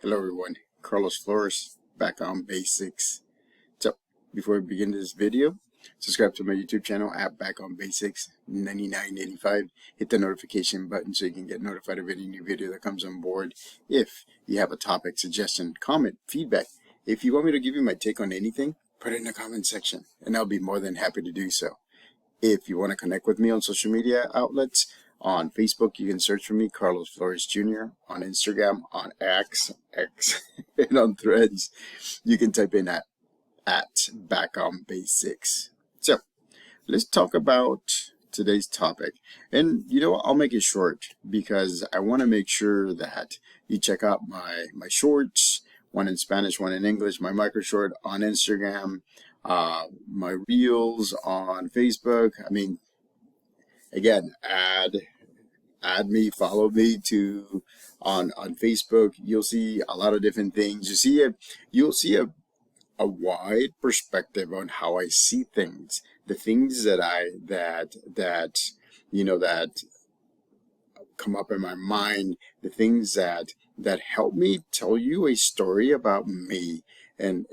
Hello everyone, Carlos Flores back on basics. So before we begin this video, subscribe to my YouTube channel at Back on Basics 9985. Hit the notification button so you can get notified of any new video that comes on board. If you have a topic, suggestion, comment, feedback, if you want me to give you my take on anything, put it in the comment section and I'll be more than happy to do so. If you want to connect with me on social media outlets, on Facebook, you can search for me, Carlos Flores Jr. On Instagram, on X, and on Threads, you can type in at Back on Basics. So, let's talk about today's topic. And you know what, I'll make it short because I want to make sure that you check out my shorts, one in Spanish, one in English, my micro short on Instagram, my reels on Facebook. I mean, again, add me, follow me to on Facebook. You'll see a lot of different things. You'll see a wide perspective on how I see things. The things that come up in my mind, the things that help me tell you a story about me and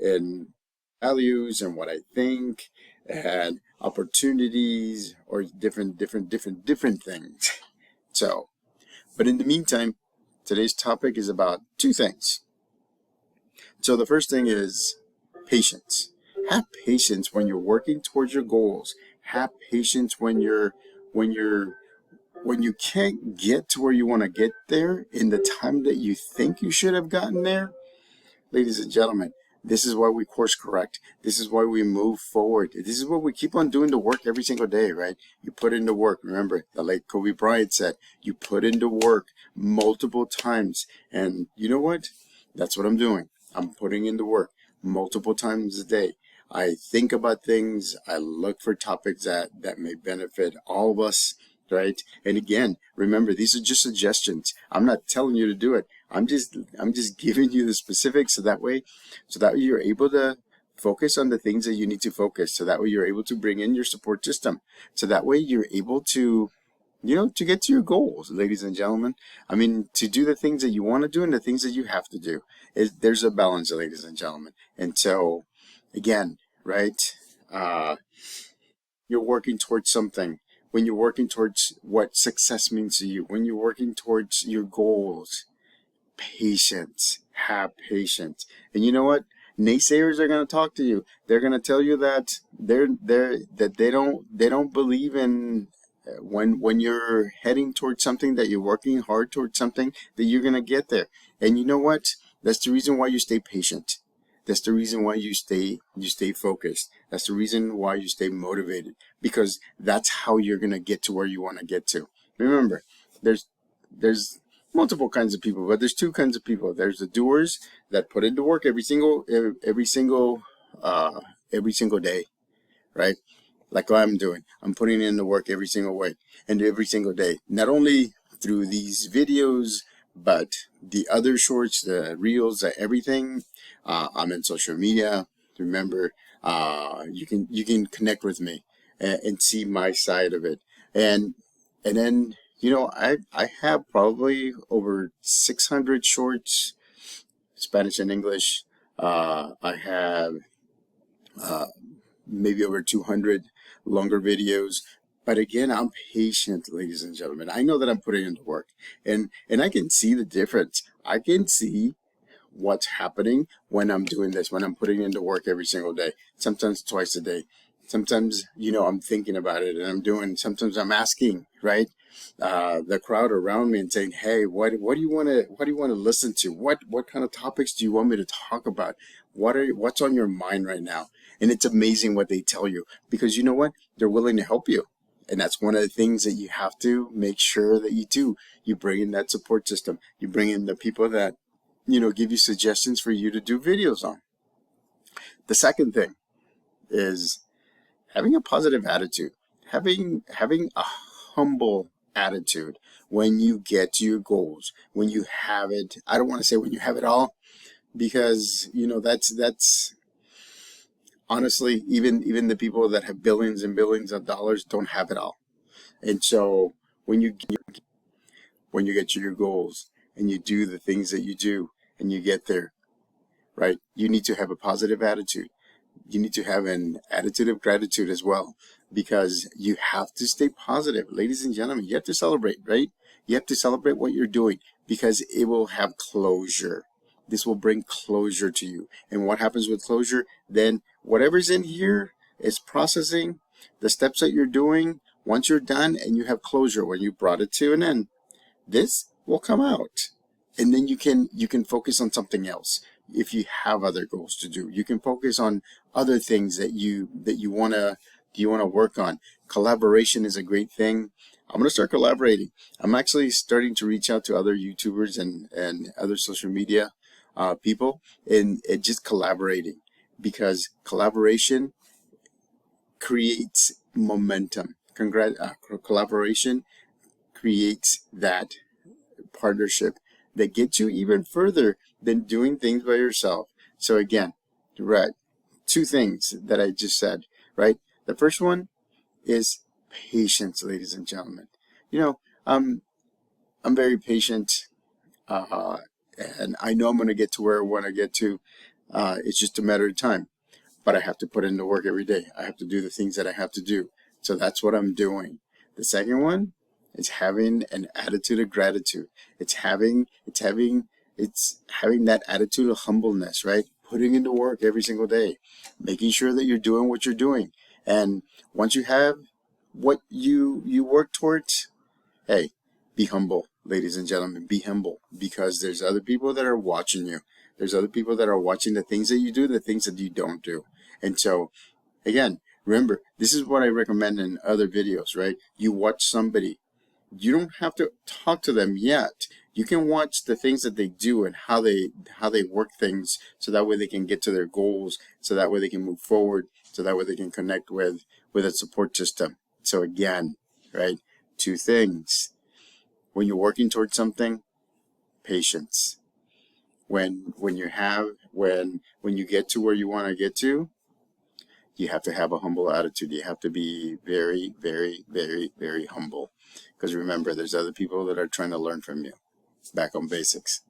values and what I think and opportunities or different things. So, but in the meantime, today's topic is about two things. So the first thing is patience. Have patience when you're working towards your goals. Have patience when you can't get to where you want to get there in the time that you think you should have gotten there. Ladies and gentlemen, this is why we course correct. This is why we move forward. This is what we keep on doing the work every single day, right? You put into work. Remember, the late Kobe Bryant said, you put into work multiple times. And you know what? That's what I'm doing. I'm putting into work multiple times a day. I think about things. I look for topics that may benefit all of us, right? And again, remember, these are just suggestions. I'm not telling you to do it. I'm just giving you the specifics so that way you're able to focus on the things that you need to focus. So that way you're able to bring in your support system. So that way you're able to, to get to your goals, ladies and gentlemen. I mean, to do the things that you want to do and the things that you have to do. There's a balance, ladies and gentlemen. And so, again, right, you're working towards something. When you're working towards what success means to you, when you're working towards your goals, patience, have patience. And you know what? Naysayers are going to talk to you. They're going to tell you that they don't believe in when you're heading towards something, that you're working hard towards something, that you're going to get there. And you know what? That's the reason why you stay patient. That's the reason why you stay focused. That's the reason why you stay motivated, because that's how you're going to get to where you want to get to. Remember, there's multiple kinds of people, but there's two kinds of people. There's the doers that put into work every single day, right? Like what I'm doing. I'm putting in the work every single way and every single day. Not only through these videos, but the other shorts, the reels, everything. I'm in social media. Remember, you can connect with me and see my side of it. And then, I have probably over 600 shorts, Spanish and English. I have maybe over 200 longer videos. But again, I'm patient, ladies and gentlemen. I know that I'm putting into work, and I can see the difference. I can see what's happening when I'm doing this, when I'm putting into work every single day, sometimes twice a day. Sometimes, I'm thinking about it and I'm doing, sometimes I'm asking, right? The crowd around me and saying, hey, what do you want to listen to? What kind of topics do you want me to talk about? What's on your mind right now? And it's amazing what they tell you, because you know what? They're willing to help you. And that's one of the things that you have to make sure that you do. You bring in that support system. You bring in the people that, give you suggestions for you to do videos on. The second thing is having a positive attitude, having a humble attitude when you get to your goals, when you have it. I don't want to say when you have it all, because that's honestly, even the people that have billions and billions of dollars don't have it all. And so when you get to your goals and you do the things that you do, and you get there, right? You need to have a positive attitude. You need to have an attitude of gratitude as well, because you have to stay positive. Ladies and gentlemen, you have to celebrate, right? You have to celebrate what you're doing, because it will have closure. This will bring closure to you. And what happens with closure? Then whatever's in here is processing the steps that you're doing. Once you're done and you have closure, when you brought it to an end, this will come out. And then you can focus on something else. If you have other goals to do, you can focus on other things that you want to work on. Collaboration is a great thing. I'm going to start collaborating. I'm actually starting to reach out to other YouTubers and other social media people, and just collaborating, because collaboration creates momentum. Collaboration creates that partnership that gets you even further than doing things by yourself. So again, right, two things that I just said, right? The first one is patience, ladies and gentlemen. You know, I'm very patient, and I know I'm going to get to where I want to get to. It's just a matter of time. But I have to put in the work every day. I have to do the things that I have to do. So that's what I'm doing. The second one is having an attitude of gratitude. It's having that attitude of humbleness, right? Putting into work every single day, making sure that you're doing what you're doing. And once you have what you work towards, hey, be humble, ladies and gentlemen. Be humble, because there's other people that are watching you. There's other people that are watching the things that you do, the things that you don't do. And so, again, remember, this is what I recommend in other videos, right? You watch somebody. You don't have to talk to them yet. You can watch the things that they do and how they work things, so that way they can get to their goals, so that way they can move forward, so that way they can connect with a support system. So again, right, two things. When you're working towards something, patience. When you get to where you want to get to, you have to have a humble attitude. You have to be very, very, very, very humble. Because remember, there's other people that are trying to learn from you. Back on basics.